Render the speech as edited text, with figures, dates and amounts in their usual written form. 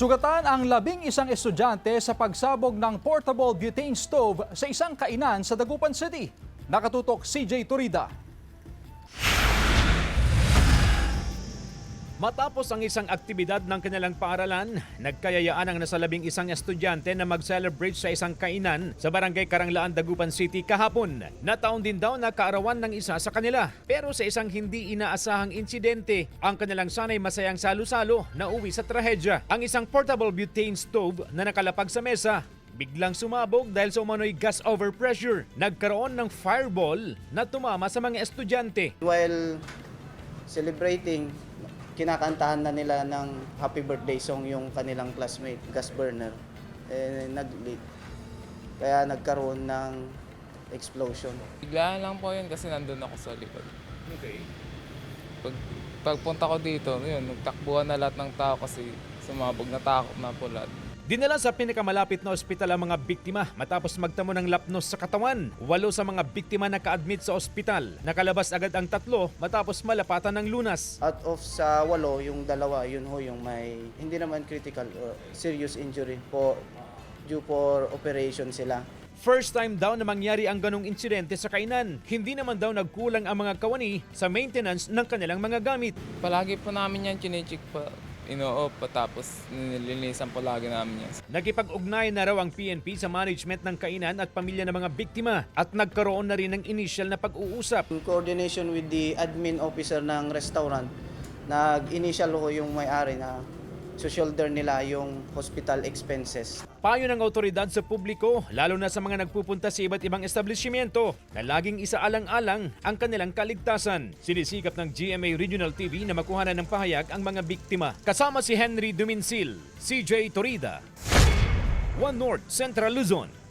Nasugatan ang 11 estudyante sa pagsabog ng portable butane stove sa isang kainan sa Dagupan City. Nakatutok CJ Turida. Matapos ang isang aktibidad ng kanilang paaralan, nagkayayaan ang nasa 11 estudyante na mag-celebrate sa isang kainan sa Barangay Karanglaan, Dagupan City kahapon. Nataon din daw na kaarawan ng isa sa kanila. Pero sa isang hindi inaasahang insidente, ang kanilang sanay masayang salo-salo na uwi sa trahedya. Ang isang portable butane stove na nakalapag sa mesa, biglang sumabog dahil sa umano'y gas overpressure. Nagkaroon ng fireball na tumama sa mga estudyante. While celebrating, kinakantahan na nila ng happy birthday song yung kanilang classmate, gas burner, nag-lit. Kaya nagkaroon ng explosion. Biglaan lang po yun kasi nandun ako sa likod. Okay. Pagpunta ko dito, yun, nagtakbuhan na lahat ng tao kasi sumabog, natakot na po lahat. Dinala sa pinakamalapit na ospital ang mga biktima matapos magtamo ng lapnos sa katawan. 8 sa mga biktima naka-admit sa ospital. Nakalabas agad ang 3 matapos malapatan ng lunas. Out of sa 8, yung 2, yun ho yung may hindi naman critical or serious injury po due for operation sila. First time daw na mangyari ang ganong insidente sa kainan. Hindi naman daw nagkulang ang mga kawani sa maintenance ng kanilang mga gamit. Palagi po namin yan chinecheck pa, ino-off tapos nililinisan po lagi namin yan. Nakipag-ugnayan na raw ang PNP sa management ng kainan at pamilya ng mga biktima at nagkaroon na rin ng initial na pag-uusap. In coordination with the admin officer ng restaurant, nag-initial ho yung may-ari na shoulder nila yung hospital expenses. Payo ng awtoridad sa publiko, lalo na sa mga nagpupunta sa iba't ibang establishmento, na laging isaalang-alang ang kanilang kaligtasan. Sinisikap ng GMA Regional TV na makuhanan ng pahayag ang mga biktima. Kasama si Henry Duminsil, CJ Torida, One North Central Luzon.